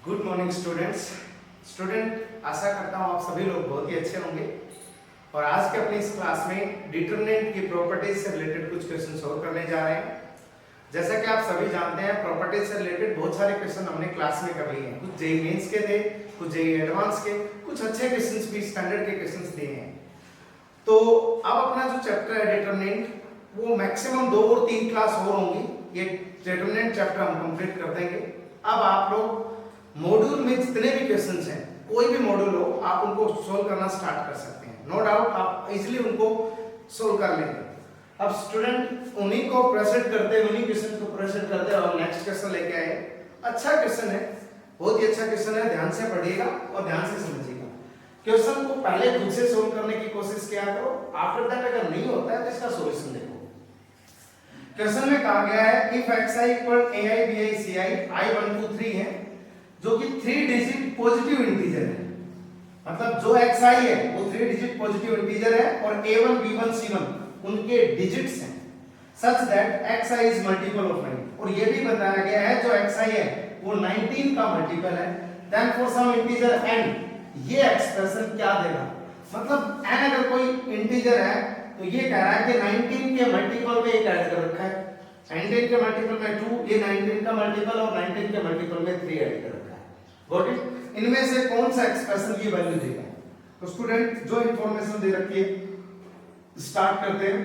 Good morning student आशा करता हूँ आप सभी लोग बहुत ही अच्छे होंगे। और आज के अपनी इस क्लास में डिटरमिनेंट की प्रॉपर्टीज से रिलेटेड कुछ क्वेश्चन सॉल्व करने जा रहे हैं। जैसा कि आप सभी जानते हैं, प्रॉपर्टीज से रिलेटेड बहुत सारे क्वेश्चन हमने क्लास में कर लिए हैं। कुछ जेईई मेंस के थे, कुछ जेईई एडवांस के, कुछ अच्छे क्वेश्चन भी स्टैंडर्ड के क्वेश्चन दिए हैं। तो अब अपना जो चैप्टर है डिटरमिनेंट, वो मैक्सिमम 2 और 3 क्लास और होंगी। ये डिटरमिनेंट चैप्टर हम कंप्लीट कर देंगे। अब आप लोग मॉड्यूल में जितने भी क्वेश्चंस हैं, कोई भी मॉड्यूल हो, आप उनको सोल्व करना स्टार्ट कर सकते हैं। नो डाउट आप इजीली उनको सोल्व कर लेंगे। अब स्टूडेंट उन्हीं को प्रेजेंट करते, उन्हीं क्वेश्चन को प्रेजेंट करते और नेक्स्ट क्वेश्चन लेके आए। अच्छा क्वेश्चन है, बहुत ही अच्छा क्वेश्चन है, ध्यान से पढ़िएगा और ध्यान से समझिएगा। क्वेश्चन को पहले खुद से सोल्व करने की कोशिश किया करो। आफ्टर दैट अगर नहीं होता है तो इसका सॉल्यूशन देखो। क्वेश्चन में कहा गया है if xi equal ai bi ci i 1 2 3 है, जो कि 3 डिजिट पॉजिटिव इंटीजर है। मतलब जो xi है वो 3 डिजिट पॉजिटिव इंटीजर है और a1 b1 c1 उनके डिजिट्स हैं, such that xi is multiple of 9। और ये भी बताया गया है जो xi है वो 19 का मल्टीपल है। Then for some integer n, ये एक्सप्रेशन क्या देगा, मतलब n अगर कोई इंटीजर है तो ये कह रहा है कि 19 के मल्टीपल में एक ऐड कर रखा है, 19 के मल्टीपल में 2, ये 19 का मल्टीपल और 19 के मल्टीपल में 3 ऐड कर रखा है। Got it? इनमें से कौन सा एक्सप्रेशन ये वैल्यू देगा? तो स्टूडेंट जो इंफॉर्मेशन दे रखी है स्टार्ट करते हैं।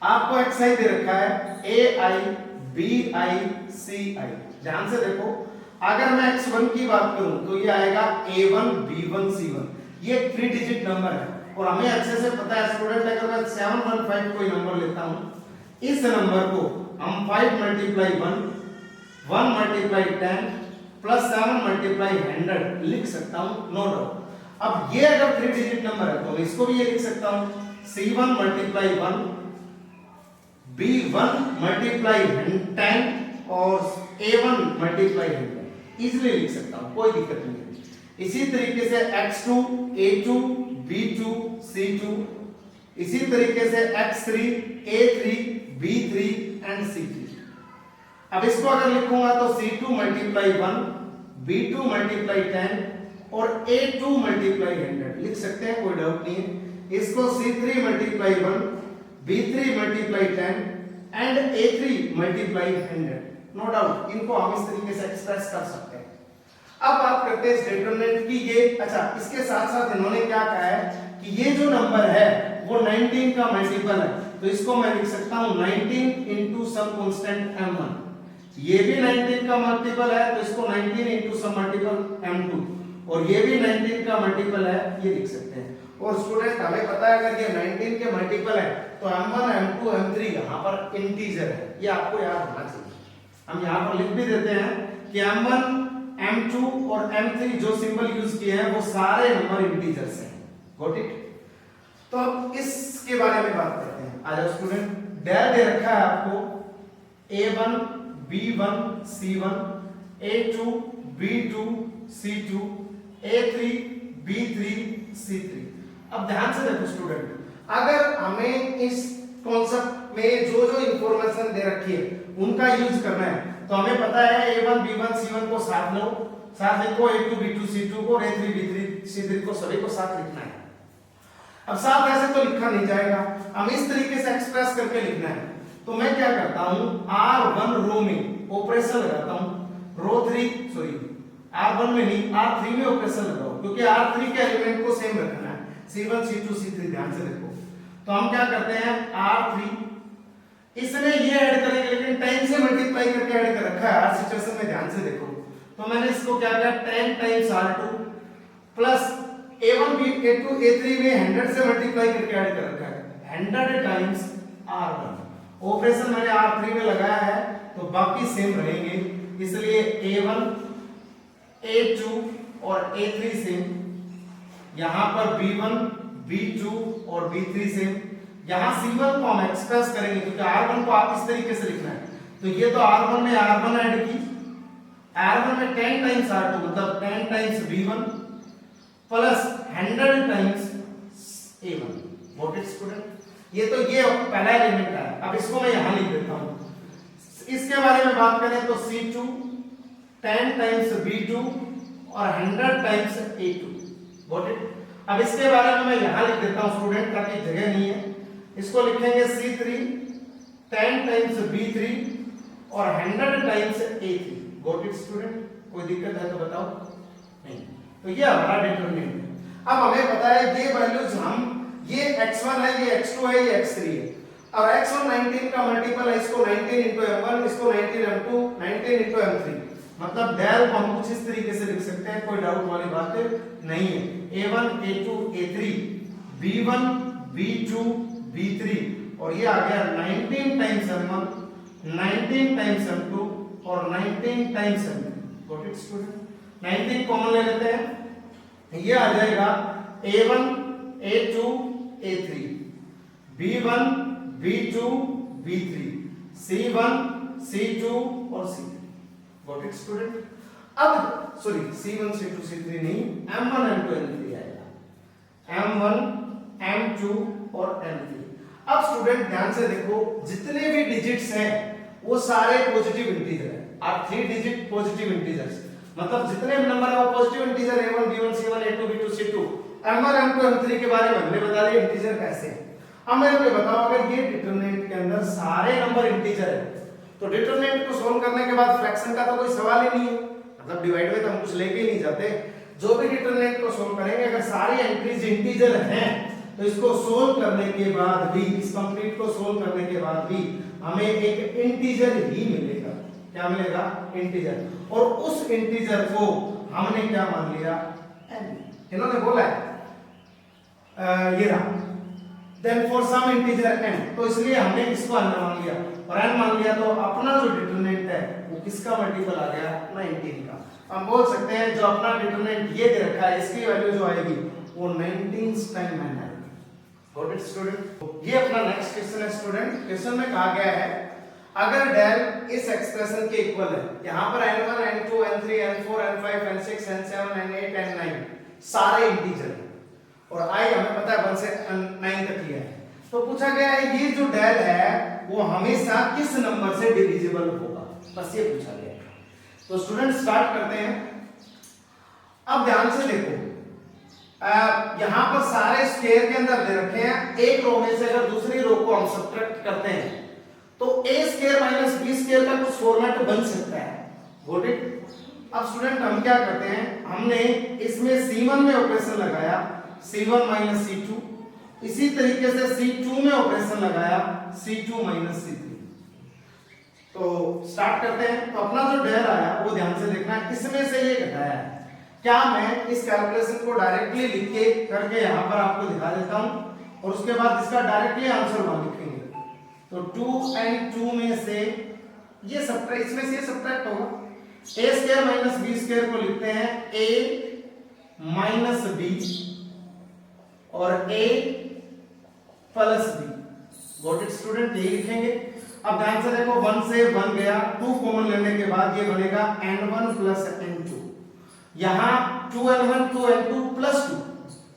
आपको xi दे रखा है ai bi ci। ध्यान से देखो, अगर मैं x1 की बात करूं तो ये आएगा a1 b1 c1। ये 3 डिजिट नंबर है और हमें अच्छे से पता है स्टूडेंट, अगर मैं 715 कोई नंबर लेता हूं, इस नंबर को हम 5 मल्टीप्लाई 1 मल्टीप्लाई 10 प्लस 7 मल्टीप्लाई 100 लिख सकता हूं, नो डाउट। अब ये अगर 3 डिजिट नंबर है तो इसको भी ये लिख सकता हूं c1 मल्टीप्लाई 1 b1 मल्टीप्लाई 10 और a1 मल्टीप्लाई 100 इजीली लिख सकता हूं, कोई दिक्कत नहीं है। इसी तरीके से x2 a2 b2 c2, इसी तरीके से x3 a3 b3 and c3। अब इसको अगर लिखूंगा तो c2 मल्टीप्लाई 1 b2 मल्टीप्लाई 10 और a2 मल्टीप्लाई 100 लिख सकते हैं, कोई डाउट नहीं है। इसको c3 multiply 1 b3 multiply 10 and a3 multiply 100, no doubt इनको हम इस तरीके से एक्सप्रेस कर सकते हैं। अब बात करते हैं इस डिटरमिनेंट की। ये अच्छा, इसके साथ साथ इन्होंने क्या कहा है कि ये जो नंबर है वो 19 का मल्टीपल है, तो इसको मैं लिख सकता हूं 19 इंटू सम कांस्टेंट m1। ये भी 19 का मल्टीपल है तो इसको 19 इंटू सम मल्टीपल m2, और ये भी 19 का मल्टीपल है, ये लिख सकते हैं। और स्टूडेंट हमें पता है अगर ये 19 के मल्टीपल है तो m1 m2 m3 यहाँ पर इंटीजर है, ये आपको याद होना चाहिए। हम यहाँ पर लिख भी देते हैं कि m1 m2 और m3 जो सिंबल यूज किए हैं वो सारे नंबर इंटीजर्स हैं। Got it? तो अब इसके बारे में बात करते हैं। आ जाओ स्टूडेंट, डेल दे रखा है आपको a1 b1 c1 a2 b2 c2 a3 b3 c3। अब ध्यान से देखो स्टूडेंट, अगर हमें इस कॉन्सेप्ट में जो जो इंफॉर्मेशन दे रखी है उनका यूज करना है तो हमें पता है a1 b1 c1 को साथ लो, साथ लिखो a2 b2 c2 को, a3 b3 c3 को, सभी को साथ लिखना है। अब साथ ऐसे तो लिखा नहीं जाएगा, हम इस तरीके से एक्सप्रेस करके लिखना है। तो मैं क्या करता हूं, r1 रो में ऑपरेशन लगाता हूं, r1 में नहीं r3 में ऑपरेशन लगाओ, क्योंकि r3 के एलिमेंट को सेम रखना है, c1 c2 c3। ध्यान से देखो, तो हम क्या करते हैं r3, इसने ये ऐड करेंगे लेकिन 10 से मल्टीप्लाई करके ऐड कर रखा है हर सिचुएशन में। ध्यान से देखो, तो मैंने इसको क्या किया 10 times r2 plus a1 a2 a3 में 100 से मल्टीप्लाई करके ऐड कर रखा है 100 टाइम्स r1। ऑपरेशन मैंने r3 में लगाया है तो बाकी सेम रहेंगे, इसलिए a1 a2 और a3 सेम, यहां पर b1 b2 और b3 सेम। यहां c1 को हम एक्सप्रेस करेंगे क्योंकि r1 को आप इस तरीके से लिखना है, तो ये तो r1 में r1 ऐड की, r1 में 10 टाइम्स r2 मतलब 10 times b1 plus 100 times a1। What is student? ये तो ये पहला एलिमेंट है। अब इसको मैं यहां लिख देता हूं। इसके बारे में बात करें तो c2 10 टाइम्स b2 और 100 टाइम्स a2। Got it. अब इसके बारे में मैं यहां लिख देता हूं स्टूडेंट, ताकि जगह नहीं है। इसको लिखेंगे c3 10 टाइम्स b3 और 100 times a3। Got it student, कोई दिक्कत है तो बताओ? नहीं। तो ये हमारा डिटरमिनेंट है। अब हमें पता है ये वैल्यूज हम, ये x1 है, ये x2 है, ये x3 है। और x1 19 का मल्टीपल है, इसको 19 into m1, इसको 19 m2, 19 into m3। मतलब डेल को हम कुछ इस तरीके से लिख सकते हैं, कोई डाउट वाली बात नहीं है। a1 a2 a3 b1 b2 b3 और ये आ गया 19 टाइम्स m1, 19 टाइम्स m2 और 19 times m3। Got it student. 19 common ले लेते हैं, ये आ जाएगा a1 a2 a3 b1 b2 b3 c1 c2 और c3। Got it student. अब सॉरी c1 c2 c3 नहीं, m1 m2 m3 आएगा, m1 m2 और m3। अब स्टूडेंट ध्यान से देखो, जितने भी डिजिट्स हैं वो सारे पॉजिटिव इंटीजर हैं। आप 3 डिजिट पॉजिटिव इंटीजर्स, मतलब जितने नंबर है वो positive integer a1 b1 c1 a2 b2 c2 m1 m2 m3 के बारे में हमने बता दिया इंटीजर कैसे हैं। अब मैं आपको बताऊं, अगर ये डिटरमिनेंट के अंदर सारे नंबर इंटीजर है तो डिटरमिनेंट को सोल्व करने के बाद फ्रैक्शन का तो कोई सवाल ही नहीं है, मतलब डिवाइड बाय तो हम कुछ लेके ही नहीं जाते। जो भी डिटरमिनेंट को सोल्व करेंगे, अगर सारी एंट्रीज इंटीजर हैं तो इसको सोल्व करने के बाद भी, इस कंप्लीट को सोल्व करने के बाद भी हमें एक इंटीजर ही मिलेगा। क्या मिलेगा? इंटीजर। और उस इंटीजर को हमने क्या मान लिया? n। इन्होंने बोला है ये रहा, then for some integer n, तो इसलिए हमने इसको n मान लिया और n मान लिया, तो अपना जो डिटरमिनेंट है वो किसका मल्टीपल आ गया? 19 का। हम बोल सकते हैं जो अपना डिटरमिनेंट ये दे रखा है, इसकी वैल्यू जो आएगी वो 19 टाइम n आएगी। Got it student. ये अपना नेक्स्ट क्वेश्चन है स्टूडेंट। क्वेश्चन में कहा गया है अगर डेल इस एक्सप्रेशन के इक्वल है, यहां पर n1 n2 n3 n4 n5 n6 n7 n8 n9 सारे इंटीजर हैं और i हमें पता है 1 से 9 तक लिया है, तो पूछा गया है ये जो डेल है वो हमेशा किस नंबर से डिविजिबल होगा, बस ये पूछा गया है। तो स्टूडेंट स्टार्ट करते हैं। अब ध्यान से देखो, यहां पर सारे स्क्वायर के अंदर दे रखे हैं, एक रो में से अगर दूसरी रो को हम सब्ट्रैक्ट करते हैं तो a square minus b square का कुछ फॉर्मेट बन सकता है। Got it. अब स्टूडेंट हम क्या करते हैं, हमने इसमें c1 में ऑपरेशन लगाया, c1 माइनस c2, इसी तरीके से c2 में ऑपरेशन लगाया, c2 माइनस c3। तो स्टार्ट करते हैं। तो अपना जो डेल आया वो ध्यान से देखना, इसमें से ये घटाया है। क्या मैं इस कैलकुलेशन को डायरेक्टली लिख के करके यहां पर आपको दिखा देता हूं और उसके बाद इसका डायरेक्टली आंसर वहां लिखेंगे। तो 2n2 में से ये सब्ट्रैक्ट, इसमें से ये सब्ट्रैक्ट होगा, a square minus b square को लिखते हैं a माइनस b और a plus b। Got it student, ये लिखेंगे। अब ध्यान से देखो, 1 से 1 गया, 2 कॉमन लेने के बाद ये बनेगा n1 प्लस n2, यहां 2n1 2n2 plus 2,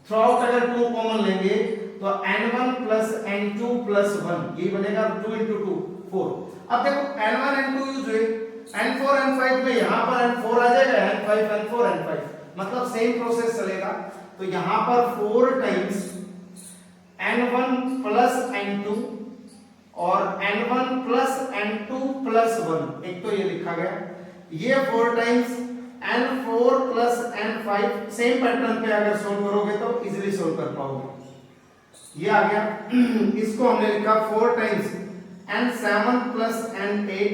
through out अगर 2 कॉमन लेंगे तो n1 प्लस n2 प्लस 1, ये बनेगा 2 into 2 4। अब देखो n1 n2 यूज हुए, n4 n5 में यहां पर n4 आ जाएगा, n5 n4 n5, मतलब सेम प्रोसेस चलेगा। तो यहां पर 4 टाइम्स n1 प्लस n2 और n1 प्लस n2 प्लस 1, एक तो ये लिखा गया, ये 4 times n4 plus n5, same pattern पे अगर सोल्व करोगे तो इजीली सोल्व कर पाओगे। ये आ गया। इसको हमने लिखा 4 टाइम्स n7 प्लस n8,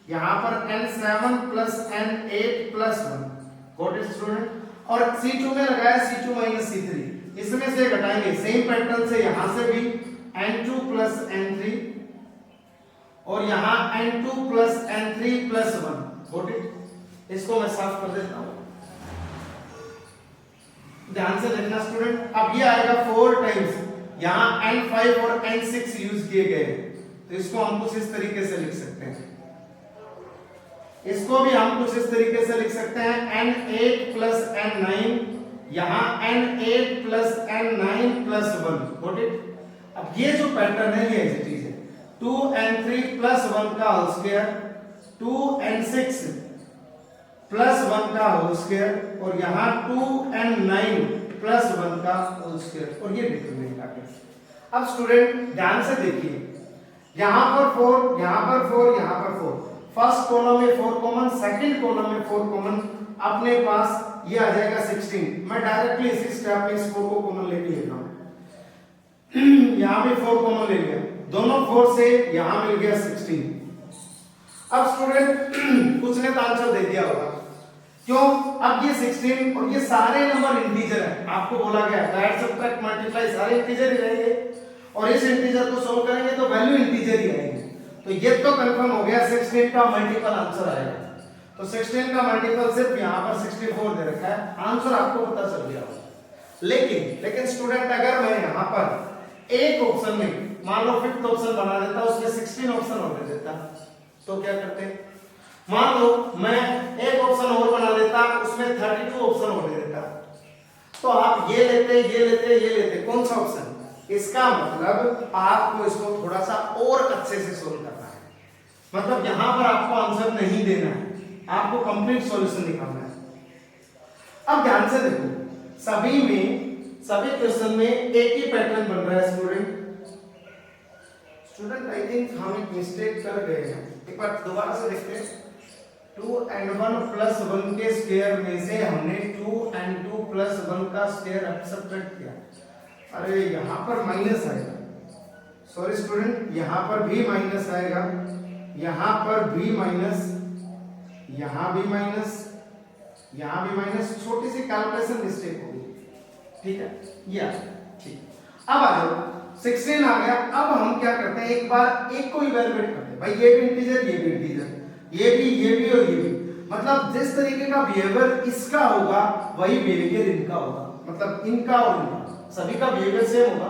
यहां पर n7 plus n8 plus 1। Got it student. और c2 में लगाया c2 माइनस c3, इसमें से घटाएंगे सेम पैटर्न से, यहां से भी n2 प्लस n3 और यहां n2 plus n3 plus 1। Got it. इसको मैं साफ कर देता हूं, ध्यान से देखना स्टूडेंट। अब ये आएगा 4 टाइम्स, यहां n5 और n6 यूज किए गए, तो इसको हम कुछ इस तरीके से लिख सकते हैं, इसको भी हम कुछ इस तरीके से लिख सकते हैं n8 प्लस n9, यहां n8 plus n9 plus 1। Got it. अब ये जो पैटर्न है ये ऐसी चीज है, 2n3 प्लस 1 का होल स्क्वायर, 2n6 प्लस 1 का होल स्क्वायर और यहाँ 2 and 9 प्लस 1 का होल स्क्वायर और ये डिटरमिनेंट आ गया। अब स्टूडेंट ध्यान से देखिए, यहाँ पर 4, यहाँ पर 4, यहाँ पर 4, फर्स्ट कॉलम में 4 कॉमन, सेकंड कॉलम में 4 कॉमन, अपने पास ये आ जाएगा 16। मैं डायरेक्टली इसी स्टेप में इस 4 को कॉमन लेके लेता हूँ। यहाँ भी 4 कॉमन ले लिया, दोनों 4 से यहाँ मिल गया 16। अब स्टूडेंट कुछ ने तो आंसर दे दिया होगा, क्यों? अब ये 16 और ये सारे नंबर इंटीजर है, आपको बोला गया ऐड सब्ट्रैक्ट मल्टीप्लाई सारे इंटीजर ही रहेंगे और इस इंटीजर को सोल्व करेंगे तो वैल्यू इंटीजर ही आएगी। तो ये तो कंफर्म हो गया 16 का मल्टीपल आंसर आएगा। तो 16 का मल्टीपल सिर्फ यहाँ पर 64 दे रखा है, आंसर आपको पता चल गया होगा। लेकिन स्टूडेंट अगर मैं यहाँ पर एक ऑप्शन में मान लो 5th ऑप्शन बना देता, उसमें 16 ऑप्शन और दे देता, तो क्या करते? मान लो मैं एक ऑप्शन और बना देता, उसमें 32 ऑप्शन और दे देता, तो आप ये लेते, ये लेते, ये लेते, कौन सा ऑप्शन? इसका मतलब आपको इसको थोड़ा सा और अच्छे से सोल्व करना है, मतलब यहां पर आपको आंसर नहीं देना है, आपको कंप्लीट सॉल्यूशन निकालना है। अब ध्यान से देखो, सभी क्वेश्चन में एक ही पैटर्न बन रहा है स्टूडेंट आई थिंक हम एक मिस्टेक कर गए हैं, एक बार दोबारा से देखते हैं। 2 and 1 प्लस 1 के स्क्वायर में से हमने 2 and 2 प्लस 1 का स्क्वायर सब्ट्रैक्ट किया। अरे यहाँ पर माइनस आएगा, सॉरी स्टूडेंट, यहाँ पर भी माइनस आएगा, यहाँ पर भी माइनस, यहाँ भी माइनस, यहाँ भी माइनस, छोटी सी कैलकुलेशन मिस्टेक हो गई, ठीक है, ये ठीक। अब आ जाओ 16 आ गया। अब हम क्या करते हैं, एक बार एक को इवैल्यूएट करते हैं, भाई ये भी इंटीजर, ये भी इंटीजर, ये भी और ये भी, मतलब जिस तरीके का बिहेवियर इसका होगा वही बिहेवियर इनका होगा, मतलब इनका और इनका सभी का बिहेवियर सेम होगा।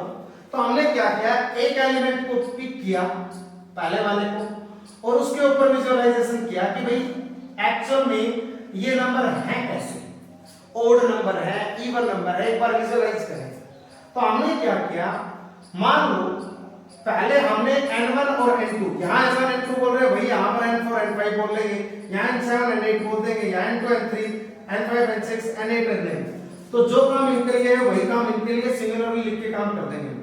तो हमने क्या किया, एक एलिमेंट को पिक किया पहले वाले को और उसके ऊपर विजुअलाइजेशन किया कि भाई एक्चुअल में ये नंबर है कैसे, ओड नंबर है, इवन नंबर है, एक बार विजुअलाइज करें। तो हमने क्या किया, मान लो पहले हमने n1 और n2, यहाँ n1 n2 बोल रहे हैं भाई, यहाँ पर n4 n5 बोल लेंगे, यहाँ n7 n8 बोल देंगे, यहाँ n2 n3 n5 n6 n8 n9। तो जो काम इनके लिए है वही काम इनके लिए सिमिलरली लिख के काम कर देंगे।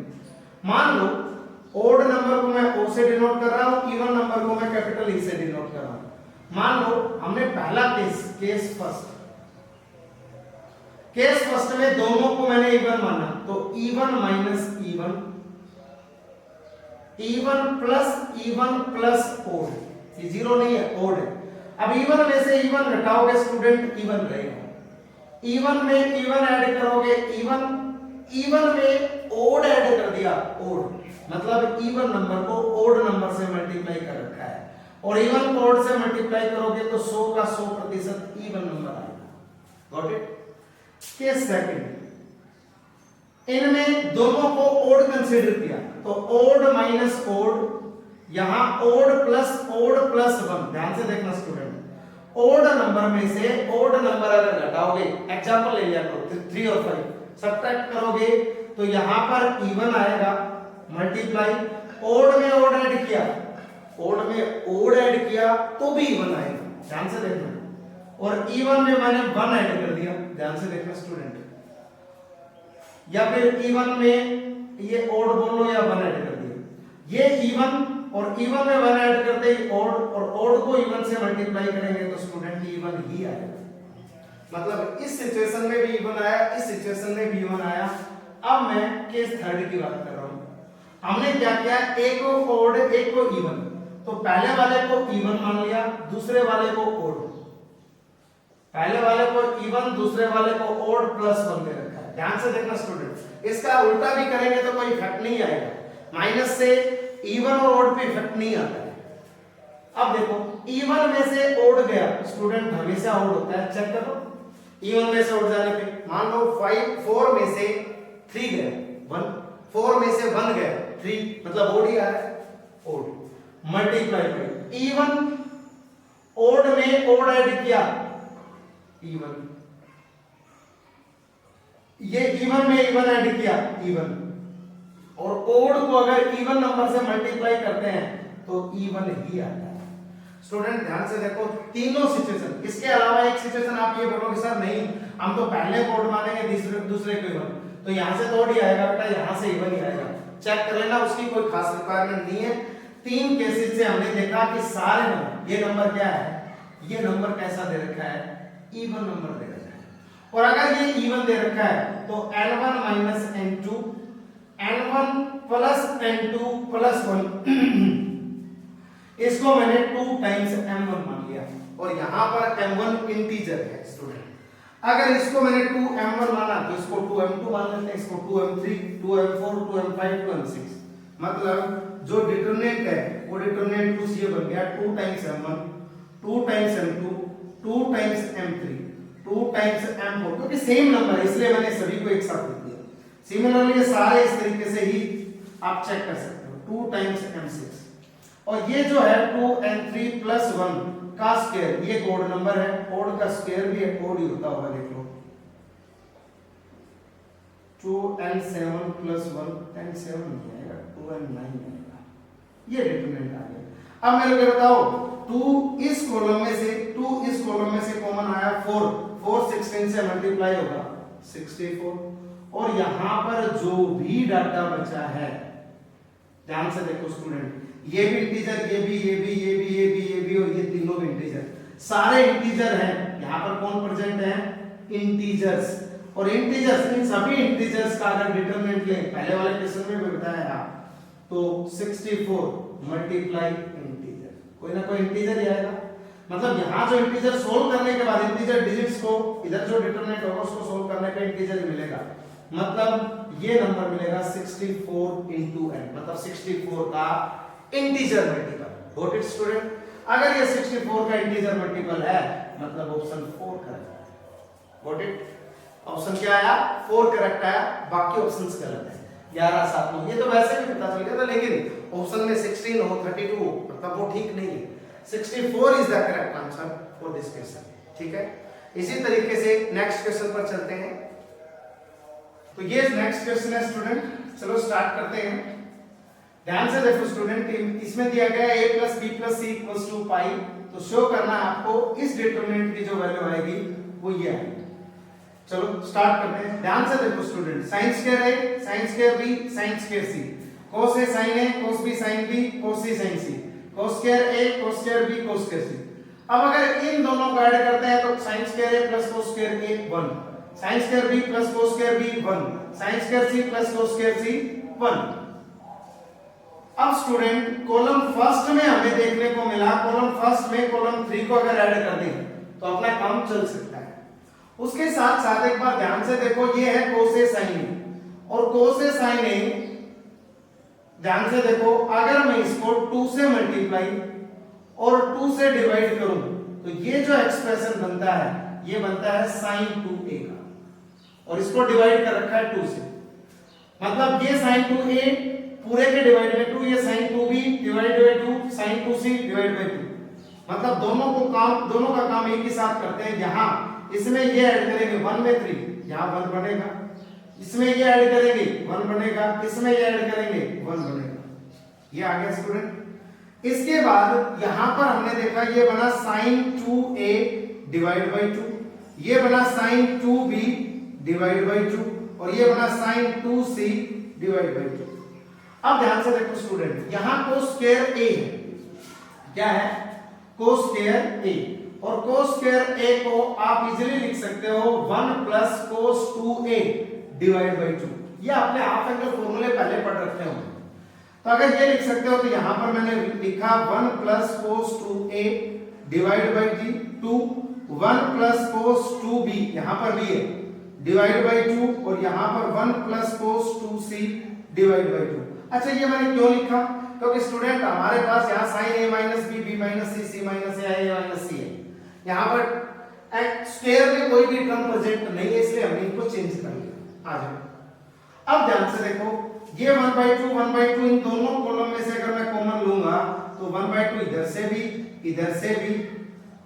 मान लो ओड नंबर को मैं O से डिनोट कर रहा हूँ, इवन नंबर को मैं कैपिटल E से डिनोट कर रहा हूँ। मान लो हमने पहला केस फर्स्ट में दोनों को मैंने इवन माना, तो even minus even plus odd, ये जीरो नहीं है, ओड है। अब इवन में से इवन घटाओगे स्टूडेंट, इवन रहेगा, इवन में इवन ऐड करोगे, इवन में ओड ऐड कर दिया, ओड मतलब इवन नंबर को ओड नंबर से मल्टीप्लाई कर रखा है, और इवन को ओड से मल्टीप्लाई करोगे तो 100 का 100% इवन नंबर आएगा। Got it? केस सेकंड, इनमें दोनों को ओड कंसीडर किया, तो ओड माइनस ओड, यहां ओड प्लस 1, ध्यान से देखना स्टूडेंट, ओड नंबर में से ओड नंबर अगर घटाओगे, एग्जांपल ले लिया करो 3 और 5, सब्ट्रैक्ट करोगे तो यहां पर इवन आएगा, मल्टीप्लाई, ओड में ओड ऐड किया, तो भी इवन आएगा, ध्यान से देखना, और इवन में मैंने 1 ऐड कर दिया, ध्यान से देखना स्टूडेंट, या फिर इवन में ये ओड बोल लो या 1 ऐड कर दिया, ये इवन और इवन में 1 ऐड करते ही ओड, और ओड को इवन से मल्टीप्लाई करेंगे तो स्टूडेंट इवन ही आएगा। मतलब इस सिचुएशन में भी इवन आया, इस सिचुएशन में भी इवन आया। अब मैं केस थर्ड की बात कर रहा हूं। हमने क्या किया, एक को ओड एक को इवन, तो पहले वाले को इवन मान लिया, दूसरे वाले को ओड, पहले वाले को इवन दूसरे वाले को ओड प्लस 1 दे रखा है। ध्यान से देखना स्टूडेंट, इसका उल्टा भी करेंगे तो कोई इफेक्ट नहीं आएगा, माइनस से इवन और ओड पे इफेक्ट नहीं आता है। अब देखो इवन में से ओड गया, स्टूडेंट हमेशा ओड होता है, चेक करो, इवन में से ओड जाने पे मान लो 4 में से 3 गया 1, 4 में से 1 गया 3, मतलब ओड ही आ रहा है, ओड मल्टीप्लाई करें, इवन ओड में ओड ऐड किया, इवन, ये इवन में इवन ऐड किया, इवन, और ओड को अगर इवन नंबर से मल्टीप्लाई करते हैं तो इवन ही आता है। स्टूडेंट ध्यान से देखो, तीनों सिचुएशन, इसके अलावा एक सिचुएशन आप ये बोलोगे सर नहीं हम तो पहले कोड मानेंगे दूसरे को इवन, तो यहाँ से तो ही आएगा बेटा, यहाँ से इवन ही आएगा, चेक कर लेना, उसकी कोई खास रिक्वायरमेंट नहीं है। तीन केसेस से हमने देखा कि सारे नंबर, ये नंबर क्या है, ये नंबर कैसा दे रखा है, इवन नंबर दे रखा है, और अगर ये इवन दे रखा है तो n1 minus n2, n1 plus n2 plus 1 इसको मैंने 2 टाइम्स m1 मान लिया, और यहाँ पर m1 इंटीजर है स्टूडेंट। अगर इसको मैंने 2m1 माना तो इसको 2m2 मान लेते हैं, इसको 2m3, 2m4, 2m5, 2m6, मतलब जो डिटरमिनेंट है वो डिटरमिनेंट कुछ ये बन गया 2 times m1, 2 times m2, 2 times m3, 2 times m4, क्योंकि सेम नंबर है इसलिए मैंने सभी को एक साथ लिख दिया। सिमिलरली ये सारे इस तरीके से ही आप चेक कर सकते हो, 2 टाइम्स m6, और ये जो है 2n3 प्लस 1 का स्क्वायर, ये ओड नंबर है, ओड का स्क्वायर भी ओड ही होता होगा, देख लो 2n7 प्लस 1, n7 नहीं आएगा, 2n9 आएगा, ये डिटरमिनेंट आ गया। अब मेरे को बताओ 2 इस कॉलम में से कॉमन आया 4 16 से मल्टीप्लाई होगा 64, और यहां पर जो भी डाटा बचा है, ध्यान से देखो स्टूडेंट, ये भी इंटीजर, ये भी और ये तीनों भी इंटीजर, सारे इंटीजर हैं। यहाँ पर कौन प्रेजेंट है, इंटीजर्स, और इंटीजर्स, इन सभी इंटीजर्स का अगर डिटरमिनेंट लें, पहले वाले क्वेश्चन में भी बताया था, तो 64 मल्टीप्लाई इंटीजर, कोई ना कोई इंटीजर ही आएगा। मतलब यहाँ जो इंटीजर सोल्व करने के बाद इंटीजर डिजिट्स को, इधर जो डिटरमिनेंट होगा उसको सोल्व करने पे इंटीजर मिलेगा, मतलब ये नंबर मिलेगा 64 into n, मतलब 64 का integer multiple. Got it student? अगर ये 64 का इंटीजर मल्टीपल है मतलब ऑप्शन 4 करेक्ट है। Got it? ऑप्शन क्या आया? 4 करेक्ट आया, बाकी ऑप्शंस गलत है। 11 7 9 ये तो वैसे भी पता चल गया था, लेकिन ऑप्शन में 16 हो 32 मतलब वो ठीक नहीं है। 64 is the correct answer for this question. ठीक है, इसी तरीके से नेक्स्ट क्वेश्चन पर चलते हैं। तो ये नेक्स्ट क्वेश्चन है स्टूडेंट, चलो स्टार्ट करते हैं। ध्यान से देखो स्टूडेंट, इसमें दिया गया a plus b plus c equals to pi, तो शो करना है आपको इस डिटरमिनेंट की जो वैल्यू आएगी वो ये आएगी। चलो स्टार्ट करते हैं। ध्यान से देखो student, sin square a, sin square b, sin square c, cos a sin a, cos b sin b, cos c sin c, cos square a, cos square b, cos square c। अब अगर इन दोनों को add करते हैं तो sin square a plus cos square a 1, sin square b plus cos square b 1, sin square c plus cos square c 1। अब student column first में हमें देखने को मिला, कॉलम फर्स्ट में कॉलम 3 को अगर ऐड कर दें तो अपना काम चल सकता है। उसके साथ साथ एक बार ध्यान से देखो, ये है cos a sin a, और cos a sin a, ध्यान से देखो, अगर मैं इसको 2 से मल्टीप्लाई और 2 से डिवाइड करूं तो ये जो एक्सप्रेशन बनता है ये बनता है sin 2a का, और इसको डिवाइड कर रखा है 2 से, मतलब ये sin 2a पूरे के डिवाइड बाय 2, ये sin 2b divide by 2, sin 2c divide by 2, मतलब दोनों का काम एक ही साथ करते हैं। यहाँ इसमें ये ऐड करेंगे 1 में 3, यहाँ 1 बनेगा, इसमें ये ऐड करेंगे 1 बनेगा, इसमें ये ऐड करेंगे 1 बनेगा। ये आ गया स्टूडेंट। इसके बाद यहाँ पर हमने देखा ये बना sin 2a डिवाइड बाय 2, ये बना sin 2b डिवाइड बाय 2, और ये बना sin 2c डिवाइड बाय 2। अब ध्यान से देखो स्टूडेंट, यहां cos स्क्वायर a है, क्या है? cos स्क्वायर a, और cos स्क्वायर a को आप इजीली लिख सकते हो 1 plus cos 2a divide by 2। ये आपने हाफ एंगल फॉर्मूले पहले पढ़ रखे होंगे, तो अगर ये लिख सकते हो तो यहां पर मैंने लिखा 1 plus cos 2a divide by 2, 1 plus cos 2b यहां पर भी है डिवाइड बाय 2, और यहां पर 1 plus cos 2c divide by 2। अच्छा, ये मैंने क्यों लिखा? क्योंकि स्टूडेंट हमारे पास यहाँ sin a minus b, b minus c, c minus a, a minus c है, यहाँ पर स्क्वायर में कोई भी टर्म प्रेजेंट नहीं है, इसलिए हमने इनको चेंज कर लिया। आ जाओ, अब ध्यान से देखो, ये 1/2 इन दोनों कॉलम में से अगर मैं कॉमन लूंगा तो 1/2 इधर से भी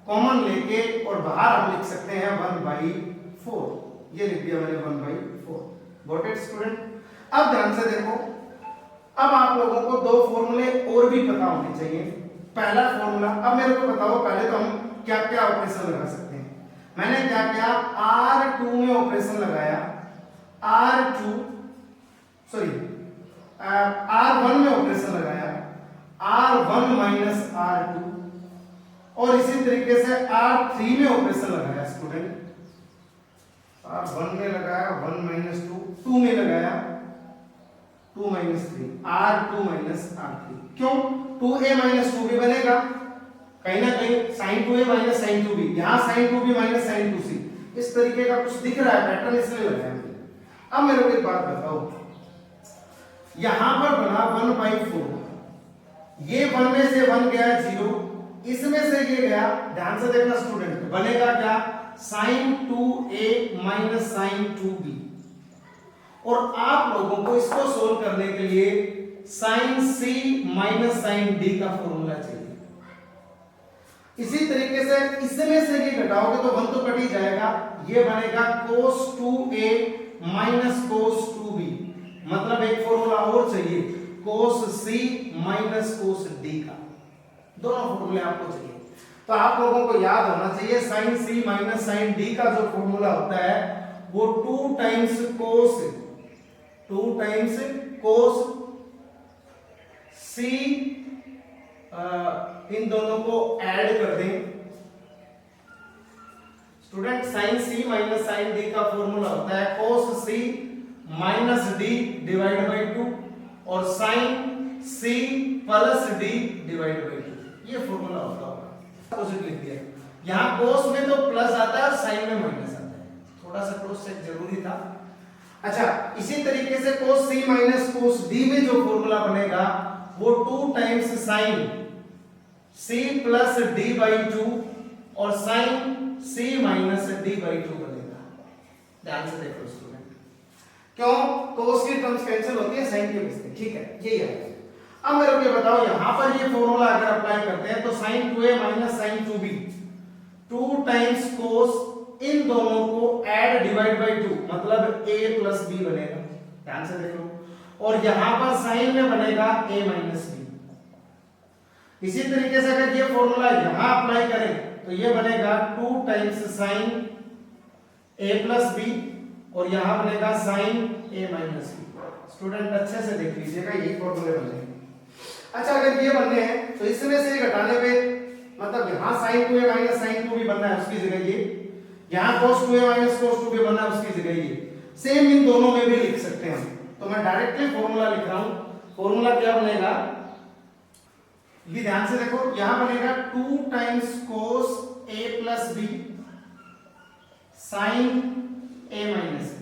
कॉमन लेके, और बाहर हम लिख सकते हैं 1/4, ये लिख दिया मैंने 1/4। Got it student? अब ध्यान से देखो, अब आप लोगों को दो फॉर्मूले और भी पता होने चाहिए। पहला फॉर्मूला, अब मेरे को बताओ पहले तो हम क्या क्या ऑपरेशन लगा सकते हैं। मैंने क्या किया, R2 में ऑपरेशन लगाया, R2 सॉरी R1 में ऑपरेशन लगाया, R1 माइनस R2, और इसी तरीके से R3 में ऑपरेशन लगाया स्टूडेंट, R1 में लगाया 1 माइनस 2, 2 में लगाया 2 माइनस 3, R2 माइनस R3। क्यों? 2a माइनस 2b बनेगा, कहीं ना कहीं sin 2a minus sin 2b, यहाँ sin 2b minus sin 2c, इस तरीके का कुछ दिख रहा है पैटर्न, इसलिए लगाया मैंने। अब मेरे को एक बात बताओ, यहां पर बना 1/4, ये 1 में से 1 गया 0, इसमें से ये गया, ध्यान से देखना स्टूडेंट, बनेगा क्या, sin 2a minus sin 2b। और आप लोगों को इसको सोल्व करने के लिए sin c minus sin d का फॉर्मूला चाहिए। इसी तरीके से इसमें से ये घटाओगे तो 1 तो कट ही जाएगा, ये बनेगा cos 2a minus cos 2b, मतलब एक फॉर्मूला और चाहिए cos c minus cos d का, दोनों फॉर्मूले आपको चाहिए। तो आप लोगों को याद होना चाहिए sin c minus sin d का जो फॉर्मूला होता है वो 2 टाइम्स cos c, इन दोनों को ऐड कर दें student, sin c minus sin d का फॉर्मूला होता है cos c minus d divide by 2 और sin c plus d divide by 2, ये फॉर्मूला होता होगा। अपोजिट लिख दिया, यहाँ cos में तो प्लस आता है और sin में माइनस आता है, थोड़ा सा क्रॉस चेक जरूरी था। अच्छा, इसी तरीके से cos c minus cos d में जो फॉर्मूला बनेगा वो 2 times sin c plus d by 2 और sin c minus d by 2 बनेगा। ध्यान से देखो स्टूडेंट, क्यों, cos की टर्म्स कैंसिल होती है, sin की बचती है, ठीक है, यही है। अब मेरे को बताओ, यहां पर ये फॉर्मूला अगर अप्लाई करते हैं तो sin 2a minus sin 2b, 2 times cos, इन दोनों को ऐड डिवाइड बाई 2, मतलब a प्लस b बनेगा। ध्यान से देख लो, और यहां पर sin में बनेगा a माइनस b। इसी तरीके से अगर ये फॉर्मूला यहां अप्लाई करें तो ये बनेगा 2 times sin a plus b, और यहां बनेगा sin a minus b। Student अच्छे से देख लीजिएगा, यही फॉर्मूले बनेंगे। अच्छा, अगर ये बनने हैं तो इसमें से घटाने पे, मतलब यहां sin 2a minus sin 2b बनना है, उसकी जगह ये, यहां cos 2a minus cos 2b बनना है, उसकी जगह ये, सेम इन दोनों में भी लिख सकते हैं। तो मैं डायरेक्टली फॉर्मूला लिख रहा हूं, फॉर्मूला क्या बनेगा, ये ध्यान से देखो, यहां बनेगा 2 times cos a plus b sin a minus b,